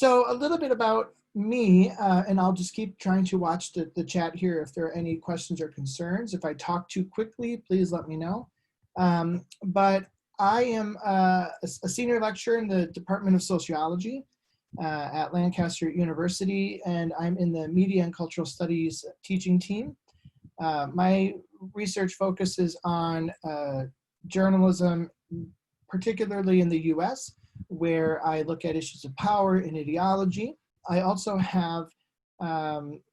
So a little bit about me, and I'll just keep trying to watch the chat here if there are any questions or concerns. If I talk too quickly, please let me know. But I am a senior lecturer in the Department of Sociology at Lancaster University, and I'm in the Media and Cultural Studies teaching team. My research focuses on journalism, particularly in the US, where I look at issues of power and ideology. I also have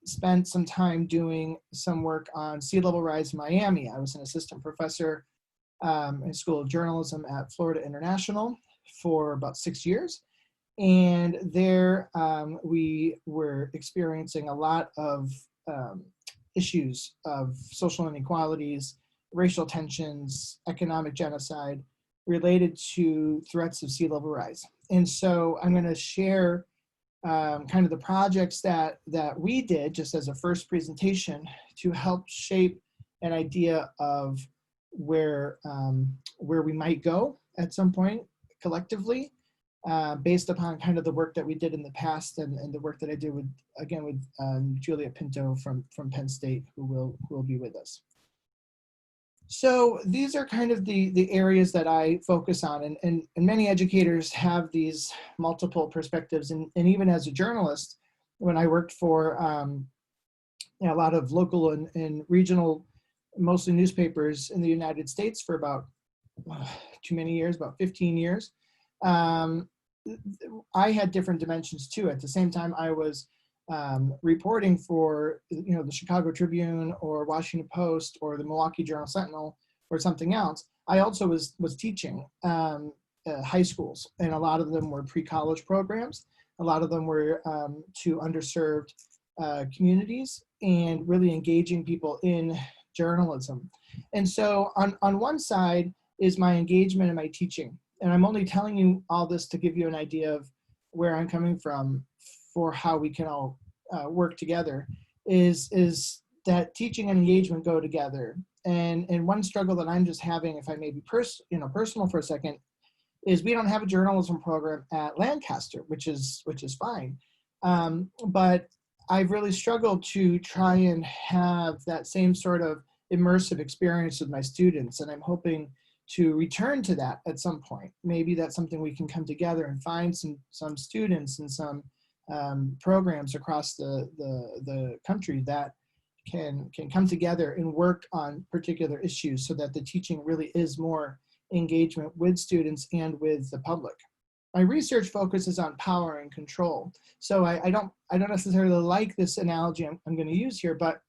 spent some time doing some work on sea level rise in Miami. I was an assistant professor in School of Journalism at Florida International for about 6 years. And there we were experiencing a lot of issues of social inequalities, racial tensions, economic genocide related to threats of sea level rise. And so I'm going to share kind of the projects that we did just as a first presentation to help shape an idea of where we might go at some point collectively, based upon kind of the work that we did in the past and the work that I did with Julia Pinto from Penn State, who will be with us. So these are kind of the areas that I focus on, and many educators have these multiple perspectives, and even as a journalist, when I worked for a lot of local and regional, mostly newspapers in the United States for about too many years, about 15 years, I had different dimensions too. At the same time, I was reporting for the Chicago Tribune or Washington Post or the Milwaukee Journal Sentinel or something else. I also was teaching high schools, and a lot of them were pre-college programs. A lot of them were to underserved communities and really engaging people in journalism. And so on one side is my engagement and my teaching. And I'm only telling you all this to give you an idea of where I'm coming from for how we can all work together, is that teaching and engagement go together. And one struggle that I'm just having, if I may be personal for a second, is we don't have a journalism program at Lancaster, which is fine. But I've really struggled to try and have that same sort of immersive experience with my students, and I'm hoping to return to that at some point. Maybe that's something we can come together and find some students and some programs across the country that can come together and work on particular issues so that the teaching really is more engagement with students and with the public. My research focuses on power and control. So I don't necessarily like this analogy I'm going to use here, but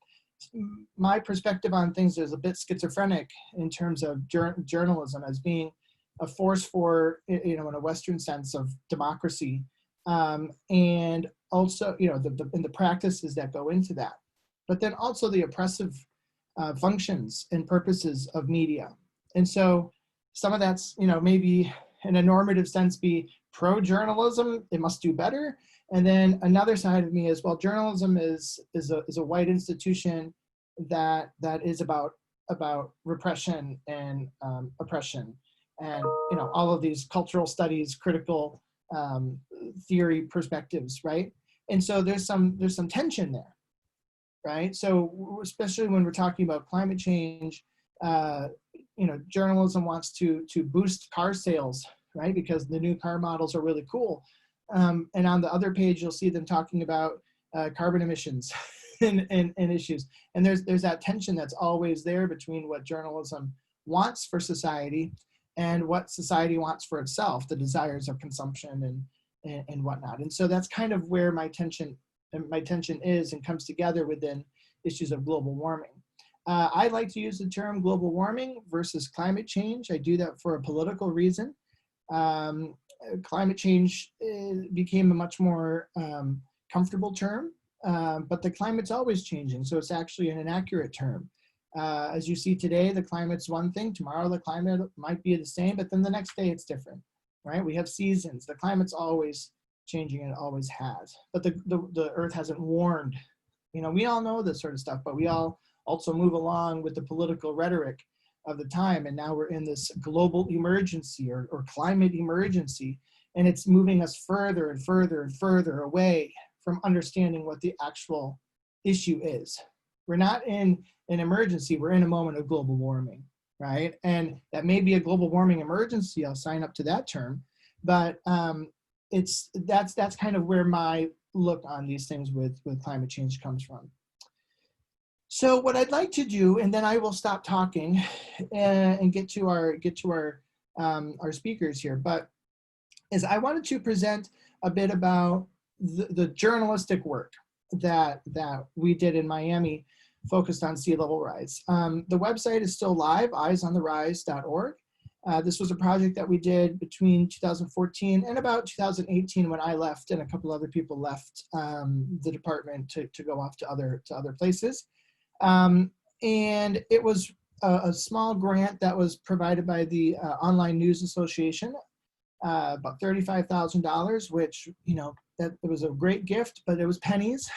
my perspective on things is a bit schizophrenic in terms of journalism as being a force for, in a Western sense of democracy, and also, in the practices that go into that, but then also the oppressive functions and purposes of media. And so some of that's, maybe in a normative sense be pro-journalism, it must do better. And then another side of me is, well, journalism is a white institution that is about repression and oppression, and all of these cultural studies, critical theory perspectives, right? And so there's some tension there, right? So especially when we're talking about climate change, journalism wants to boost car sales, right? Because the new car models are really cool. And on the other page, you'll see them talking about carbon emissions and issues. And there's that tension that's always there between what journalism wants for society and what society wants for itself, the desires of consumption and whatnot. And so that's kind of where my tension is and comes together within issues of global warming. I like to use the term global warming versus climate change. I do that for a political reason. Climate change became a much more comfortable term, but the climate's always changing, so it's actually an inaccurate term. As you see today, the climate's one thing, tomorrow the climate might be the same, but then the next day it's different, right? We have seasons, the climate's always changing and it always has, but the earth hasn't warmed. We all know this sort of stuff, but we all also move along with the political rhetoric of the time, and now we're in this global emergency or climate emergency, and it's moving us further and further and further away from understanding what the actual issue is. We're not in an emergency, we're in a moment of global warming, right? And that may be a global warming emergency, I'll sign up to that term, but that's kind of where my look on these things with climate change comes from. So what I'd like to do, and then I will stop talking and get to our speakers here, but is I wanted to present a bit about the journalistic work that we did in Miami focused on sea level rise. The website is still live, eyesontherise.org. This was a project that we did between 2014 and about 2018 when I left and a couple other people left the department to go off to other places. And it was a small grant that was provided by the Online News Association, about $35,000, which, you know, that it was a great gift, but it was pennies.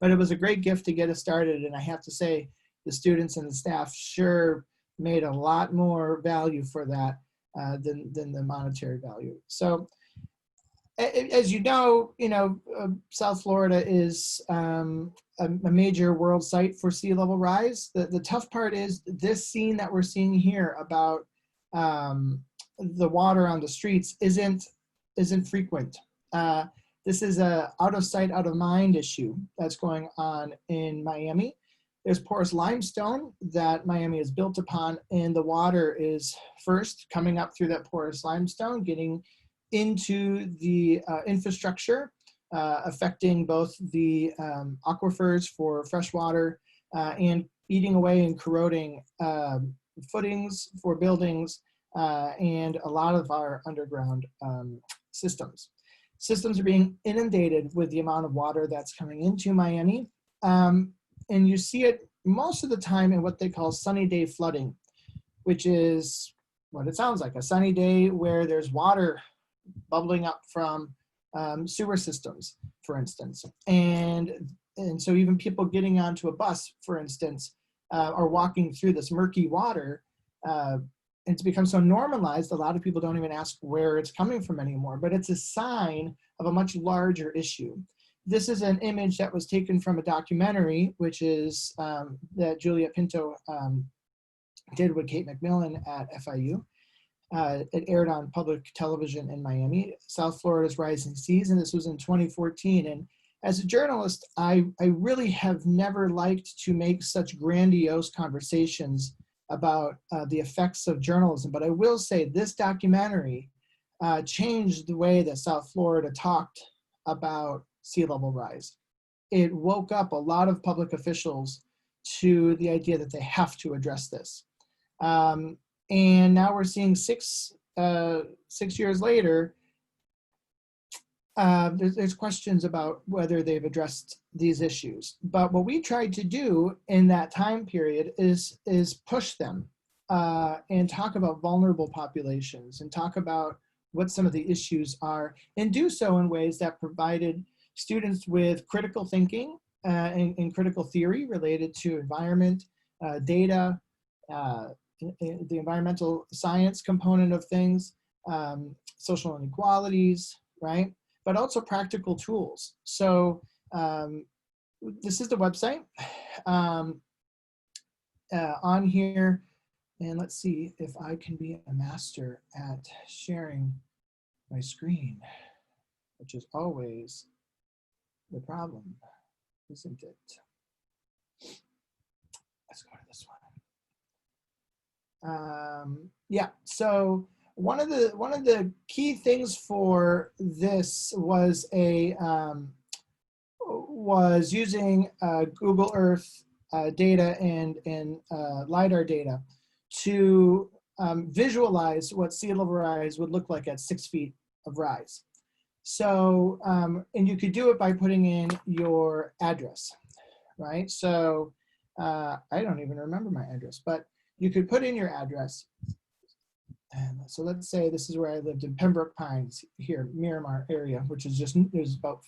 But it was a great gift to get us started. And I have to say, the students and the staff sure made a lot more value for that than the monetary value. So as you know, South Florida is a major world site for sea level rise. The tough part is this scene that we're seeing here about the water on the streets isn't frequent. This is a out of sight, out of mind issue that's going on in Miami. There's porous limestone that Miami is built upon, and the water is first coming up through that porous limestone, getting into the infrastructure, affecting both the aquifers for fresh water and eating away and corroding footings for buildings and a lot of our underground systems. Systems are being inundated with the amount of water that's coming into Miami. And you see it most of the time in what they call sunny day flooding, which is what it sounds like, a sunny day where there's water bubbling up from sewer systems, for instance. And so even people getting onto a bus, for instance, are walking through this murky water. And it's become so normalized, a lot of people don't even ask where it's coming from anymore, but it's a sign of a much larger issue. This is an image that was taken from a documentary, which is that Juliet Pinto did with Kate McMillan at FIU. It aired on public television in Miami, South Florida's Rising Seas, and this was in 2014. And as a journalist, I really have never liked to make such grandiose conversations about the effects of journalism, but I will say this documentary changed the way that South Florida talked about sea level rise. It woke up a lot of public officials to the idea that they have to address this. And now we're seeing 6 years later, there's questions about whether they've addressed these issues. But what we tried to do in that time period is push them and talk about vulnerable populations and talk about what some of the issues are, and do so in ways that provided students with critical thinking and critical theory related to environment, data, the environmental science component of things, social inequalities, right? But also practical tools. So this is the website on here. And let's see if I can be a master at sharing my screen, which is always the problem, isn't it? Let's go to this one. Yeah, so one of the key things for this was was using Google Earth data and LiDAR data to visualize what sea level rise would look like at 6 feet of rise. So, and you could do it by putting in your address, right? So I don't even remember my address, but you could put in your address. And so let's say this is where I lived in Pembroke Pines here, Miramar area, which is there's about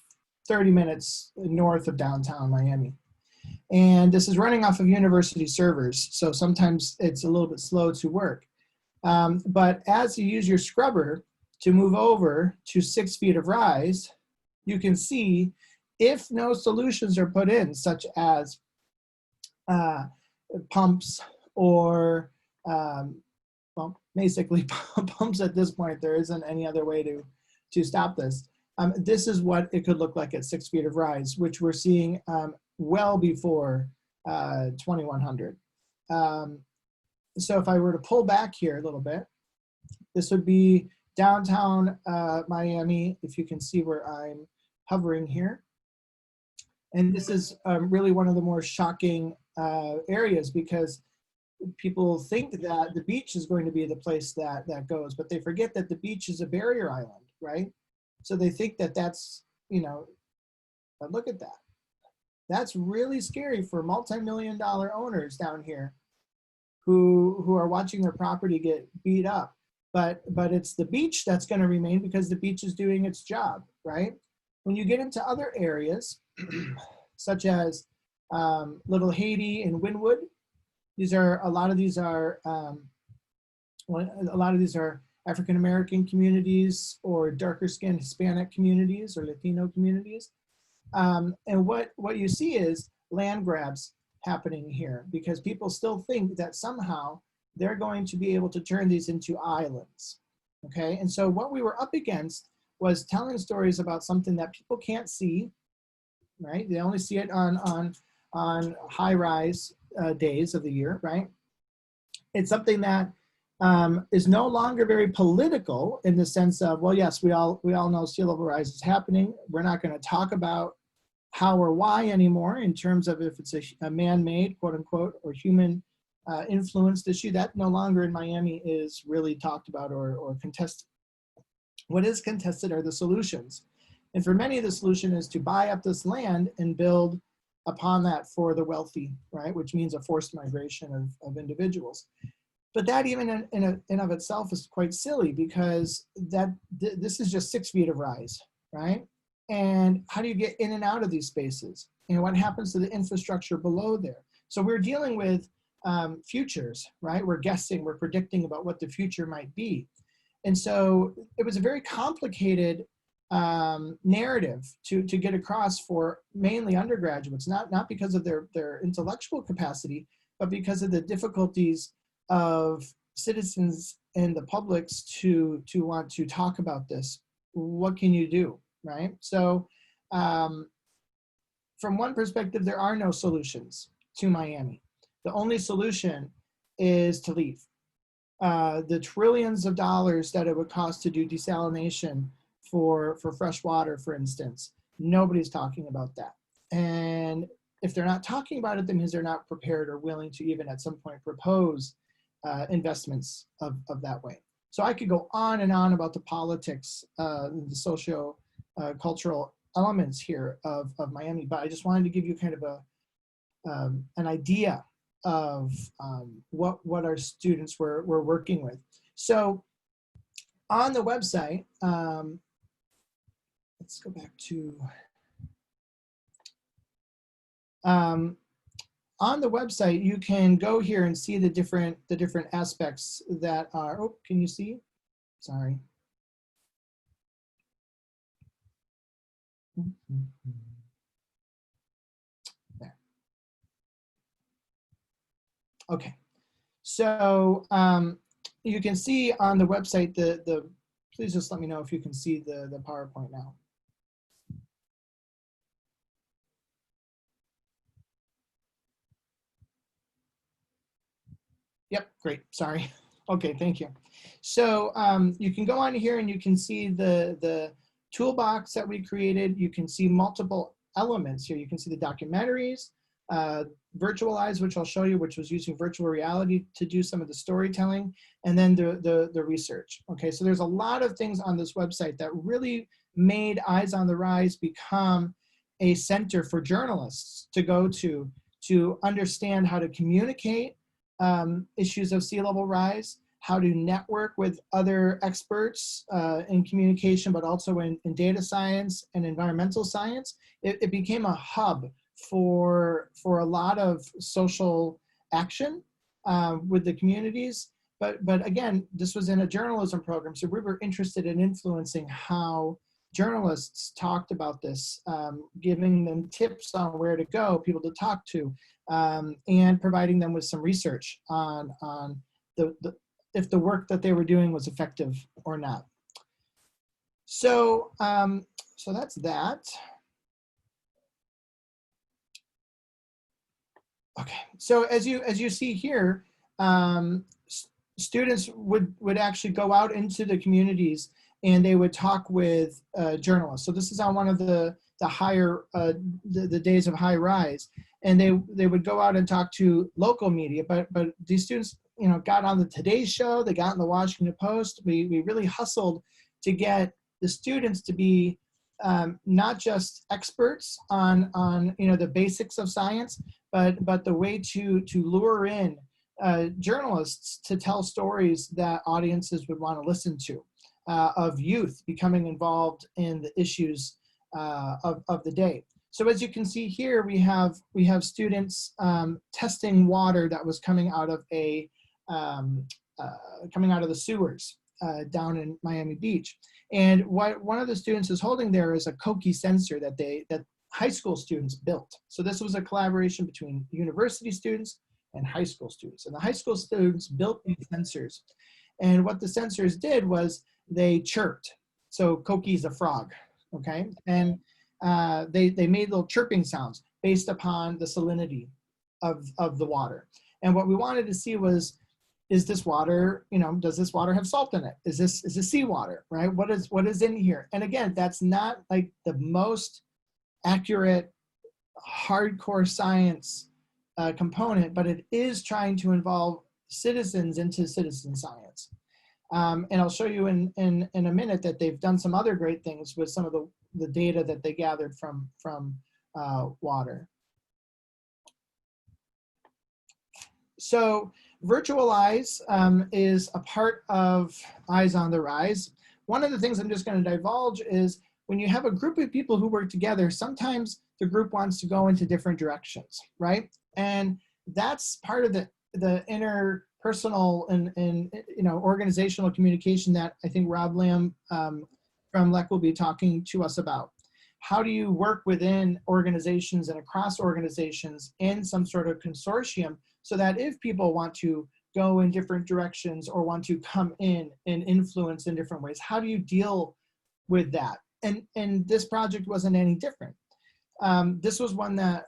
30 minutes north of downtown Miami. And this is running off of university servers, so sometimes it's a little bit slow to work. But as you use your scrubber, to move over to 6 feet of rise, you can see if no solutions are put in, such as pumps or, well, basically pumps at this point, there isn't any other way to stop this. This is what it could look like at 6 feet of rise, which we're seeing well before 2100. So if I were to pull back here a little bit, this would be downtown Miami, if you can see where I'm hovering here. And this is really one of the more shocking areas, because people think that the beach is going to be the place that goes, but they forget that the beach is a barrier island, right? So they think that that's, you know, but look at that. That's really scary for multi-million-dollar owners down here who are watching their property get beat up. But it's the beach that's going to remain, because the beach is doing its job, right? When you get into other areas, such as Little Haiti and Wynwood, a lot of these are African American communities or darker skinned Hispanic communities or Latino communities. And what you see is land grabs happening here, because people still think that somehow they're going to be able to turn these into islands. Okay, and so what we were up against was telling stories about something that people can't see, right? They only see it on high-rise days of the year, right? It's something that is no longer very political, in the sense of, well, yes, we all know sea level rise is happening. We're not going to talk about how or why anymore, in terms of if it's a man-made, quote unquote, or human influenced issue. That no longer in Miami is really talked about or contested. What is contested are the solutions. And for many, the solution is to buy up this land and build upon that for the wealthy, right? Which means a forced migration of individuals. But that even in of itself is quite silly, because this is just 6 feet of rise, right? And how do you get in and out of these spaces? And what happens to the infrastructure below there? So we're dealing with futures, right? We're guessing, we're predicting about what the future might be. And so it was a very complicated narrative to get across for mainly undergraduates, not because of their intellectual capacity, but because of the difficulties of citizens and the publics to want to talk about this. What can you do, right? So from one perspective, there are no solutions to Miami. The only solution is to leave. The trillions of dollars that it would cost to do desalination for fresh water, for instance, nobody's talking about that. And if they're not talking about it, that means they're not prepared or willing to even at some point propose investments of that way. So I could go on and on about the politics, the socio-cultural elements here of Miami, but I just wanted to give you kind of an idea of what our students were working with. So on the website, let's go back to, on the website, you can go here and see the different aspects that are, oh, can you see? Sorry. There. Okay, so you can see on the website, please just let me know if you can see the PowerPoint now. Yep, great, sorry. Okay, thank you. So you can go on here and you can see the toolbox that we created. You can see multiple elements here. You can see the documentaries, Virtualize, which I'll show you, which was using virtual reality to do some of the storytelling, and then the research. Okay, so there's a lot of things on this website that really made Eyes on the Rise become a center for journalists to go to understand how to communicate issues of sea level rise, how to network with other experts in communication, but also in data science and environmental science. It became a hub for a lot of social action with the communities. but again, this was in a journalism program, so we were interested in influencing how journalists talked about this, giving them tips on where to go, people to talk to, and providing them with some research on if the work that they were doing was effective or not. So, so that's that. Okay, so as you see here, students would actually go out into the communities and they would talk with journalists. So this is on one of the higher, the days of high rise. And they would go out and talk to local media, but these students, you know, got on the Today Show, they got in the Washington Post. We really hustled to get the students to be not just experts on you know, the basics of science, but the way to lure in journalists to tell stories that audiences would want to listen to, of youth becoming involved in the issues of the day. So as you can see here, we have students testing water that was coming out of the sewers down in Miami Beach. And what one of the students is holding there is a Koki sensor that high school students built. So this was a collaboration between university students and high school students. And the high school students built these sensors. And what the sensors did was they chirped. So Koki is a frog, okay? And they made little chirping sounds based upon the salinity of the water. And what we wanted to see was, is this water, you know, does this water have salt in it? Is this seawater, right? What is in here? And again, that's not like the most accurate, hardcore science component, but it is trying to involve citizens into citizen science. And I'll show you in a minute that they've done some other great things with some of the data that they gathered from water. So Virtualize is a part of Eyes on the Rise. One of the things I'm just going to divulge is when you have a group of people who work together, sometimes the group wants to go into different directions, right? And that's part of the interpersonal and you know, organizational communication that I think Rob Lamb from LEC will be talking to us about. How do you work within organizations and across organizations in some sort of consortium so that if people want to go in different directions or want to come in and influence in different ways, how do you deal with that? And this project wasn't any different. This was one that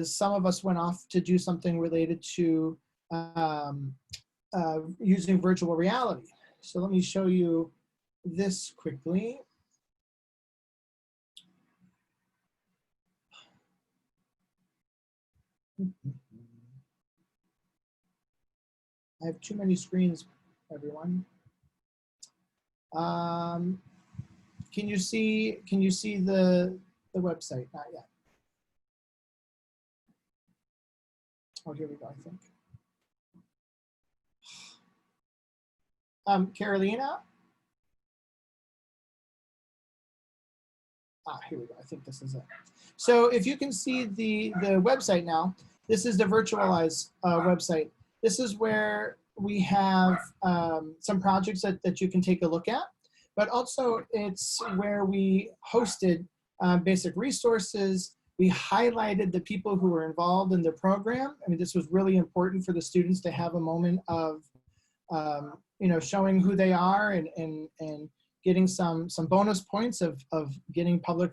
some of us went off to do something related to using virtual reality. So let me show you this quickly. I have too many screens, everyone. Can you see the website? Not yet. Oh, here we go, I think. Carolina? Here we go, I think this is it. So if you can see the website now, this is the Virtualize website. This is where we have some projects that you can take a look at, but also it's where we hosted basic resources. We highlighted the people who were involved in the program. I mean, this was really important for the students to have a moment of, you know, showing who they are and getting some bonus points of getting public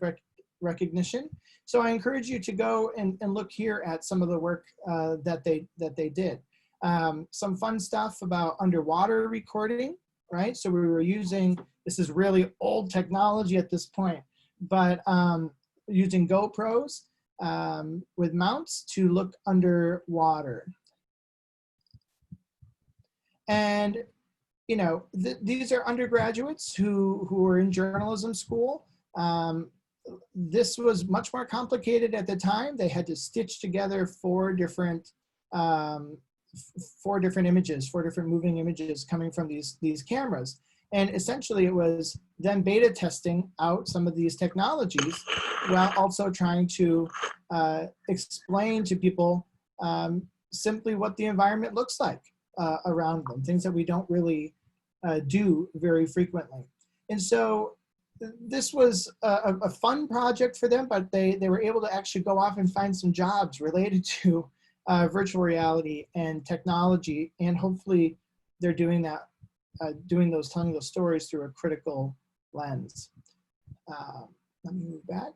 recognition. So I encourage you to go and look here at some of the work that they did. Some fun stuff about underwater recording, right? So we were using, this is really old technology at this point, but using GoPros with mounts to look underwater. And, you know, these are undergraduates who are in journalism school. This was much more complicated at the time. They had to stitch together four different images, four different moving images coming from these cameras. And essentially it was them beta testing out some of these technologies while also trying to explain to people simply what the environment looks like. around them, things that we don't really do very frequently. And so this was a fun project for them, but they were able to actually go off and find some jobs related to virtual reality and technology, and hopefully they're doing that, telling those stories through a critical lens. Let me move back.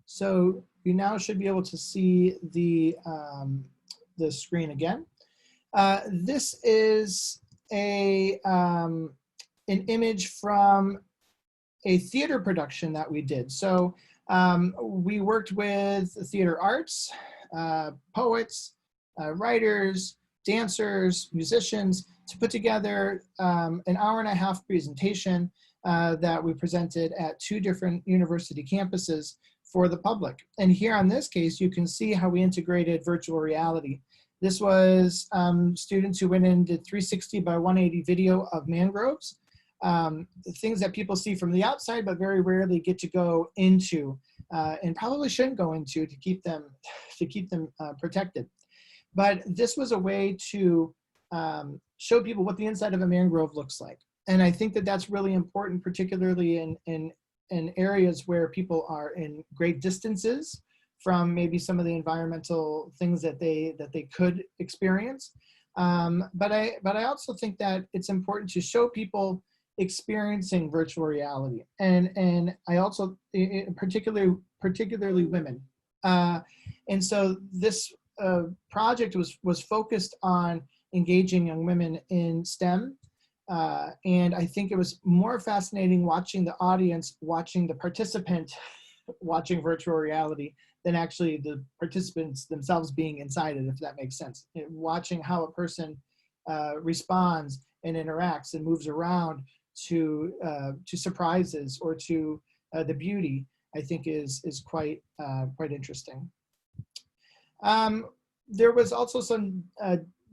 So you now should be able to see the screen again. This is an image from a theater production that we did. So we worked with theater arts, poets, writers, dancers, musicians to put together an hour-and-a-half presentation that we presented at 2 different university campuses for the public. And here on this case, you can see how we integrated virtual reality. This was students who went in, did 360 by 180 video of mangroves, things that people see from the outside, but very rarely get to go into, and probably shouldn't go into to keep them protected. But this was a way to show people what the inside of a mangrove looks like. And I think that that's really important, particularly in areas where people are in great distances from maybe some of the environmental things that they could experience. But I also think that it's important to show people experiencing virtual reality, and I also particularly women. And so this project was focused on engaging young women in STEM. And I think it was more fascinating watching the audience, watching the participant, watching virtual reality than actually the participants themselves being inside it, if that makes sense. Watching how a person responds and interacts and moves around to surprises or to the beauty, I think is quite interesting. There was also some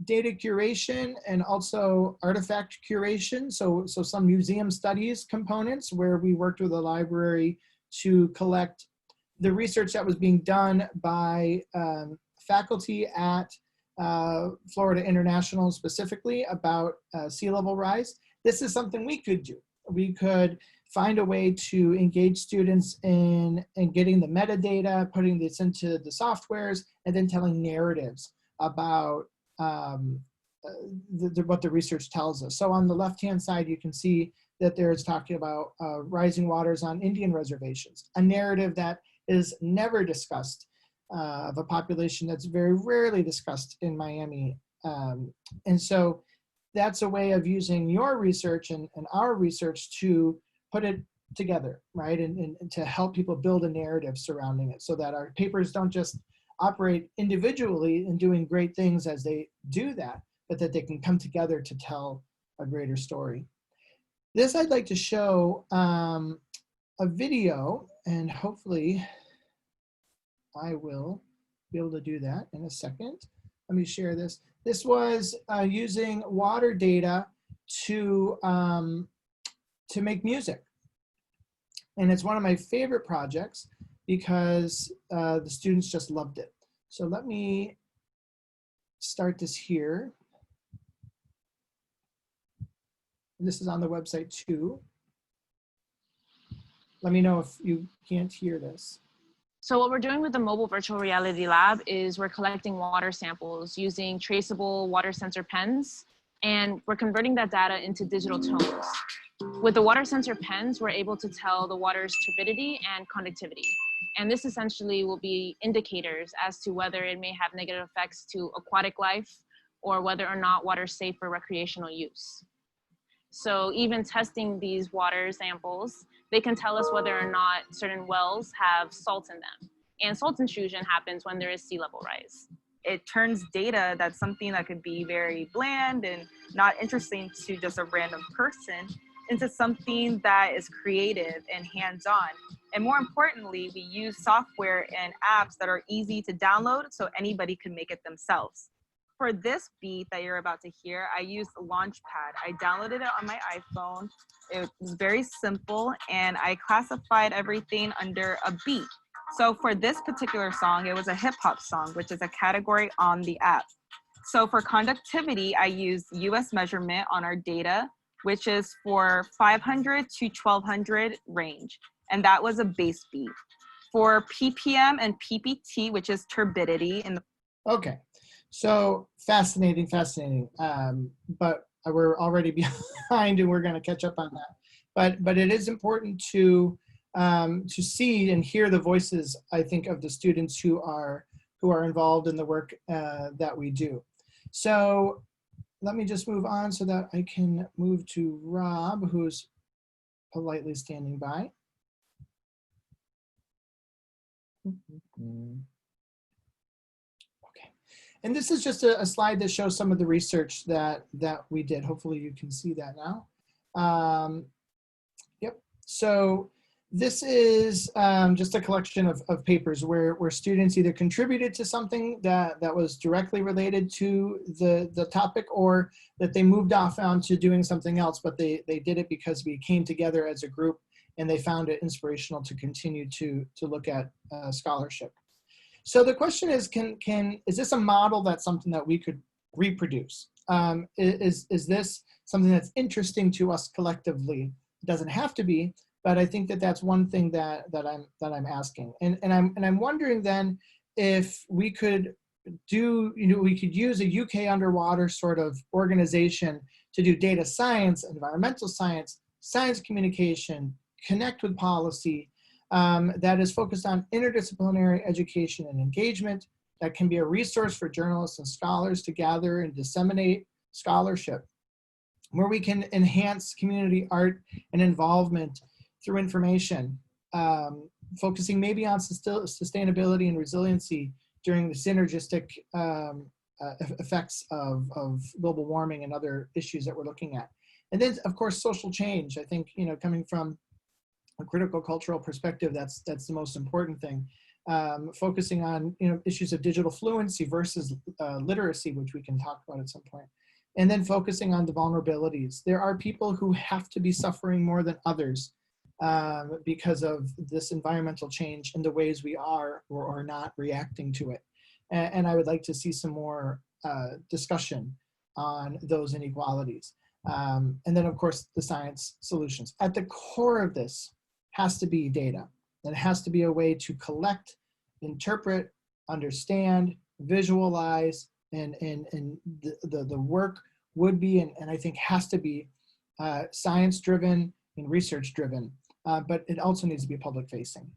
data curation and also artifact curation. So some museum studies components where we worked with a library to collect the research that was being done by faculty at Florida International specifically about sea level rise. This is something we could do. We could find a way to engage students in getting the metadata, putting this into the softwares, and then telling narratives about what the research tells us. So on the left-hand side, you can see that there's talking about rising waters on Indian reservations, a narrative that is never discussed of a population that's very rarely discussed in Miami. And so that's a way of using your research and our research to put it together, right? And to help people build a narrative surrounding it so that our papers don't just operate individually and doing great things as they do that, but that they can come together to tell a greater story. This I'd like to show a video, and hopefully I will be able to do that in a second. Let me share this. This was using water data to make music. And it's one of my favorite projects because the students just loved it. So let me start this here. This is on the website too. Let me know if you can't hear this. So what we're doing with the mobile virtual reality lab is we're collecting water samples using traceable water sensor pens, and we're converting that data into digital tones. With the water sensor pens, we're able to tell the water's turbidity and conductivity. And this essentially will be indicators as to whether it may have negative effects to aquatic life or whether or not water is safe for recreational use. So even testing these water samples, they can tell us whether or not certain wells have salt in them. And salt intrusion happens when there is sea level rise. It turns data that's something that could be very bland and not interesting to just a random person into something that is creative and hands-on. And more importantly, we use software and apps that are easy to download so anybody can make it themselves. For this beat that you're about to hear, I used Launchpad. I downloaded it on my iPhone. It was very simple, and I classified everything under a beat. So for this particular song, it was a hip hop song, which is a category on the app. So for conductivity, I used US measurement on our data, which is for 500 to 1200 range. And that was a bass beat. For PPM and PPT, which is turbidity in the Okay, so fascinating, fascinating. But we're already behind, and we're going to catch up on that. But it is important to see and hear the voices, I think, of the students who are involved in the work that we do. So let me just move on so that I can move to Rob, who's politely standing by. Okay, and this is just a slide that shows some of the research that we did. Hopefully you can see that now. Yep, so this is just a collection of papers where students either contributed to something that was directly related to the topic, or that they moved off onto doing something else, but they did it because we came together as a group and they found it inspirational to continue to look at scholarship. So the question is, is this a model that's something that we could reproduce? Is this something that's interesting to us collectively? It doesn't have to be, but I think that that's one thing that I'm asking, and I'm wondering then if we could we could use a UK underwater sort of organization to do data science, environmental science, science communication, connect with policy, that is focused on interdisciplinary education and engagement, that can be a resource for journalists and scholars to gather and disseminate scholarship, where we can enhance community art and involvement through information, focusing maybe on sustainability and resiliency during the synergistic effects of global warming and other issues that we're looking at. And then, of course, social change. I think, coming from a critical cultural perspective, that's the most important thing. Focusing on issues of digital fluency versus literacy, which we can talk about at some point. And then focusing on the vulnerabilities. There are people who have to be suffering more than others because of this environmental change and the ways we are or are not reacting to it. And I would like to see some more discussion on those inequalities. And then, of course, the science solutions. At the core of this has to be data. That has to be a way to collect, interpret, understand, visualize, and the work would be, and I think has to be, science-driven and research-driven, but it also needs to be public-facing.